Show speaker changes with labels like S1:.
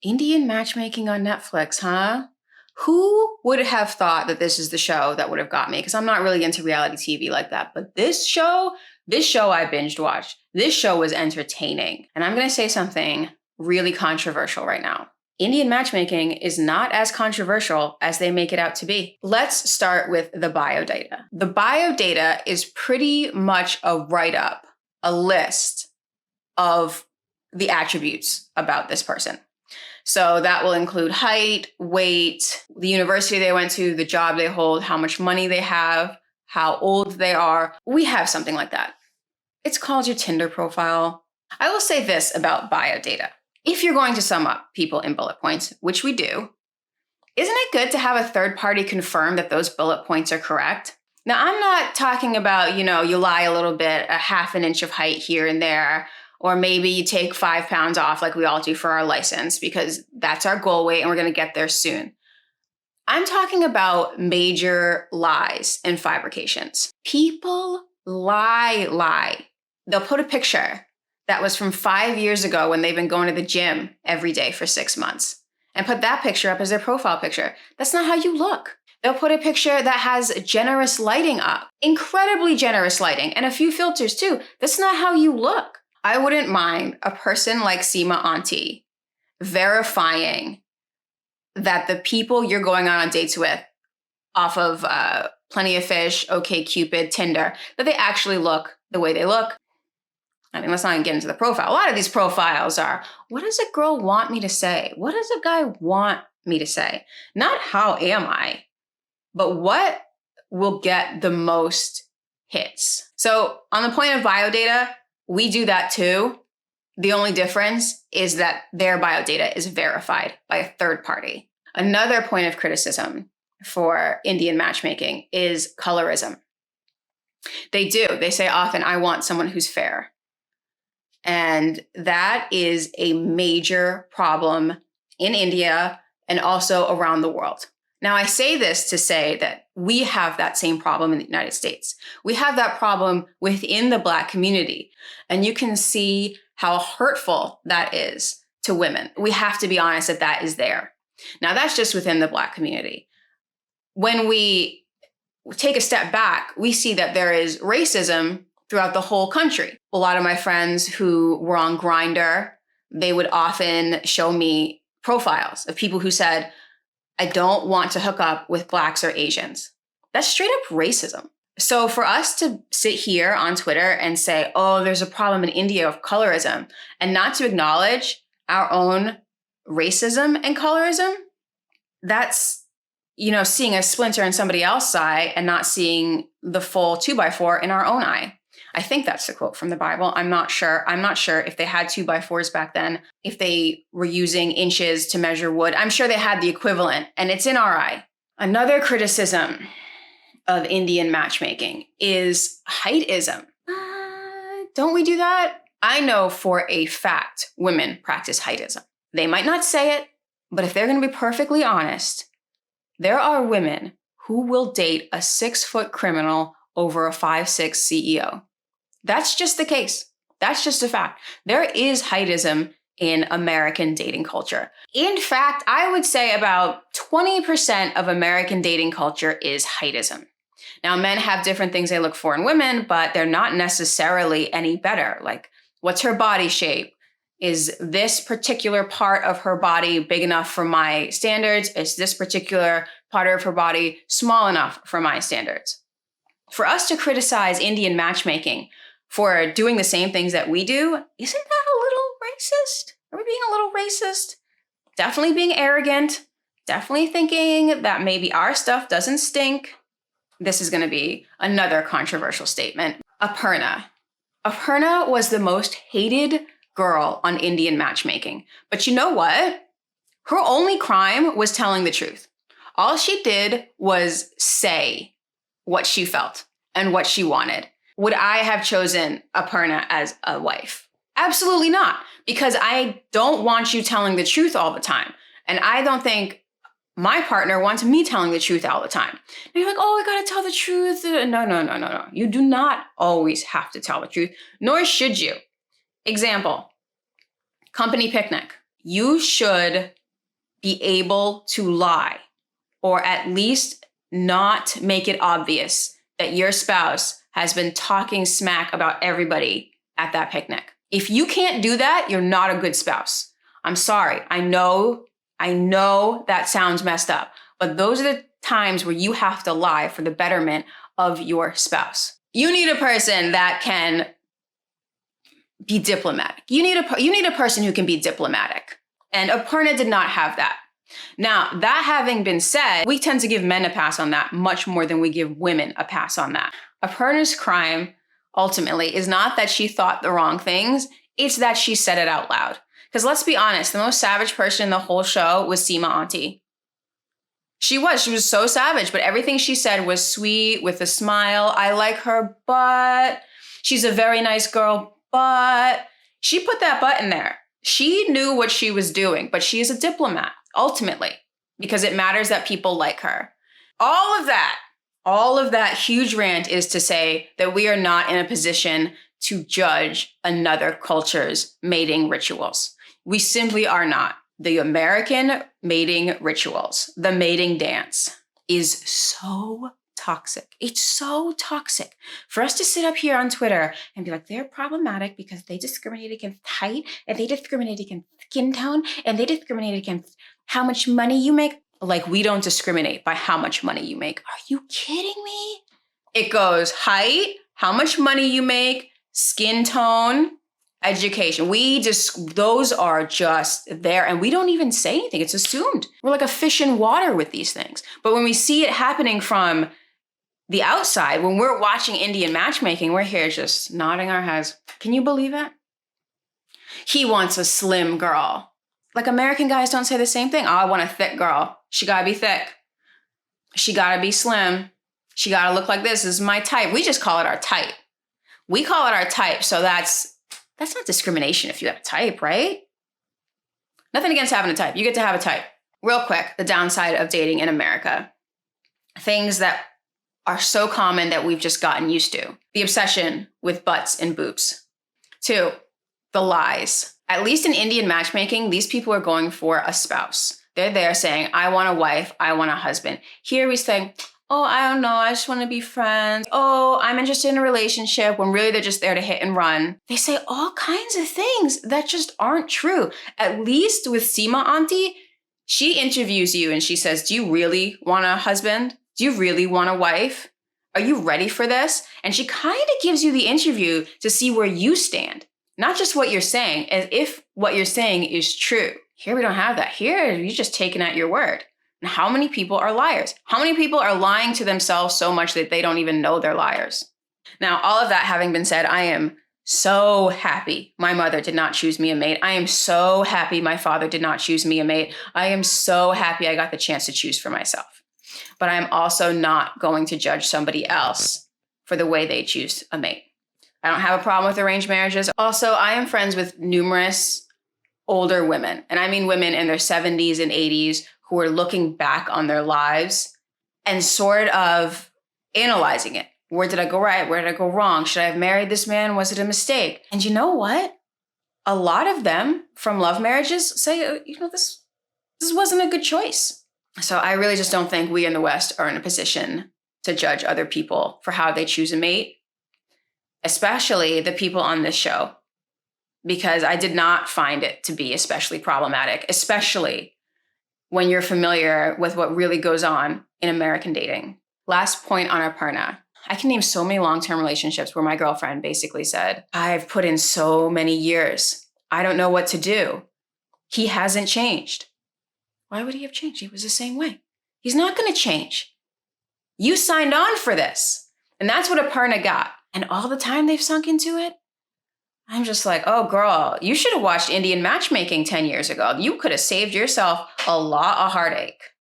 S1: Indian matchmaking on Netflix, huh? Who would have thought that this is the show that would have got me? Because I'm not really into reality TV like that. But this show I binged watched. This show was entertaining. And I'm going to say something really controversial right now. Indian matchmaking is not as controversial as they make it out to be. Let's start with the bio data. The bio data is pretty much a write-up, a list of the attributes about this person. So that will include height, weight, the university they went to, the job they hold, how much money they have, how old they are. We have something like that. It's called your Tinder profile. I will say this about bio data. If you're going to sum up people in bullet points, which we do, isn't it good to have a third party confirm that those bullet points are correct? Now, I'm not talking about, you lie a little bit, a half an inch of height here and there, or maybe you take 5 pounds off like we all do for our license because that's our goal weight and we're going to get there soon. I'm talking about major lies and fabrications. People lie. They'll put a picture that was from 5 years ago when they've been going to the gym every day for 6 months and put that picture up as their profile picture. That's not how you look. They'll put a picture that has generous lighting up, incredibly generous lighting, and a few filters too. That's not how you look. I wouldn't mind a person like Seema Auntie verifying that the people you're going on dates with off of Plenty of Fish, OkCupid, Tinder, that they actually look the way they look. I mean, let's not even get into the profile. A lot of these profiles are, what does a girl want me to say? What does a guy want me to say? Not how am I, but what will get the most hits. So on the point of bio data, we do that too. The only difference is that their bio data is verified by a third party. Another point of criticism for Indian matchmaking is colorism. They say often, I want someone who's fair. And that is a major problem in India and also around the world. Now, I say this to say that we have that same problem in the United States. We have that problem within the Black community. And you can see how hurtful that is to women. We have to be honest that is there. Now, that's just within the Black community. When we take a step back, we see that there is racism throughout the whole country. A lot of my friends who were on Grindr, they would often show me profiles of people who said, I don't want to hook up with Blacks or Asians. That's straight up racism. So for us to sit here on Twitter and say, oh, there's a problem in India of colorism, and not to acknowledge our own racism and colorism, that's, seeing a splinter in somebody else's eye and not seeing the full 2x4 in our own eye. I think that's the quote from the Bible. I'm not sure. I'm not sure if they had 2x4s back then, if they were using inches to measure wood. I'm sure they had the equivalent, and it's in our eye. Another criticism of Indian matchmaking is heightism. Don't we do that? I know for a fact women practice heightism. They might not say it, but if they're going to be perfectly honest, there are women who will date a 6-foot criminal over a 5'6" CEO. That's just the case. That's just a fact. There is heightism in American dating culture. In fact, I would say about 20% of American dating culture is heightism. Now, men have different things they look for in women, but they're not necessarily any better. Like, what's her body shape? Is this particular part of her body big enough for my standards? Is this particular part of her body small enough for my standards? For us to criticize Indian matchmaking for doing the same things that we do, isn't that a little racist? Are we being a little racist? Definitely being arrogant. Definitely thinking that maybe our stuff doesn't stink. This is going to be another controversial statement. Aparna. Aparna was the most hated girl on Indian matchmaking. But you know what? Her only crime was telling the truth. All she did was say what she felt and what she wanted. Would I have chosen Aparna as a wife? Absolutely not, because I don't want you telling the truth all the time. And I don't think my partner wants me telling the truth all the time. And you're like, oh, I gotta tell the truth. No. You do not always have to tell the truth, nor should you. Example, company picnic. you should be able to lie, or at least not make it obvious that your spouse has been talking smack about everybody at that picnic. If you can't do that, you're not a good spouse. I'm sorry. I know that sounds messed up, but those are the times where you have to lie for the betterment of your spouse. You need a person that can be diplomatic. You need a person who can be diplomatic. And Aparna did not have that. Now, that having been said, we tend to give men a pass on that much more than we give women a pass on that. Aparna's crime, ultimately, is not that she thought the wrong things, it's that she said it out loud. Because let's be honest, the most savage person in the whole show was Seema Auntie. She was so savage, but everything she said was sweet, with a smile. I like her butt. She's a very nice girl, but she put that butt in there. She knew what she was doing, but she is a diplomat, ultimately, because it matters that people like her. All of that huge rant is to say that we are not in a position to judge another culture's mating rituals. We simply are not. The American mating rituals, the mating dance, is so toxic. It's so toxic for us to sit up here on Twitter and be like, they're problematic because they discriminate against height, and they discriminate against skin tone, and they discriminate against how much money you make. Like, we don't discriminate by how much money you make. Are you kidding me? It goes height, how much money you make, skin tone, education. Those are just there, and we don't even say anything. It's assumed. We're like a fish in water with these things. But when we see it happening from the outside, when we're watching Indian matchmaking, we're here just nodding our heads. Can you believe it? He wants a slim girl. Like, American guys don't say the same thing. Oh, I want a thick girl. She gotta be thick. She gotta be slim. She gotta look like this. This is my type. We just call it our type. We call it our type, so that's not discrimination if you have a type, right? Nothing against having a type. You get to have a type. Real quick, the downside of dating in America. Things that are so common that we've just gotten used to. The obsession with butts and boobs. 2, the lies. At least in Indian matchmaking, these people are going for a spouse. They're there saying, I want a wife, I want a husband. Here we say, oh, I don't know, I just want to be friends. Oh, I'm interested in a relationship, when really they're just there to hit and run. They say all kinds of things that just aren't true. At least with Seema Auntie, she interviews you and she says, do you really want a husband? Do you really want a wife? Are you ready for this? And she kind of gives you the interview to see where you stand. Not just what you're saying, as if what you're saying is true. Here we don't have that. Here, you're just taking at your word. And how many people are liars? How many people are lying to themselves so much that they don't even know they're liars? Now, all of that having been said, I am so happy my mother did not choose me a mate. I am so happy my father did not choose me a mate. I am so happy I got the chance to choose for myself. But I'm also not going to judge somebody else for the way they choose a mate. I don't have a problem with arranged marriages. Also, I am friends with numerous older women, and I mean women in their 70s and 80s who are looking back on their lives and sort of analyzing it. Where did I go right? Where did I go wrong? Should I have married this man? Was it a mistake? And you know what? A lot of them from love marriages say, this wasn't a good choice. So I really just don't think we in the West are in a position to judge other people for how they choose a mate, especially the people on this show, because I did not find it to be especially problematic, especially when you're familiar with what really goes on in American dating. Last point on Aparna. I can name so many long-term relationships where my girlfriend basically said, I've put in so many years. I don't know what to do. He hasn't changed. Why would he have changed? He was the same way. He's not going to change. You signed on for this. And that's what Aparna got. And all the time they've sunk into it, I'm just like, oh, girl, you should have watched Indian matchmaking 10 years ago. You could have saved yourself a lot of heartache.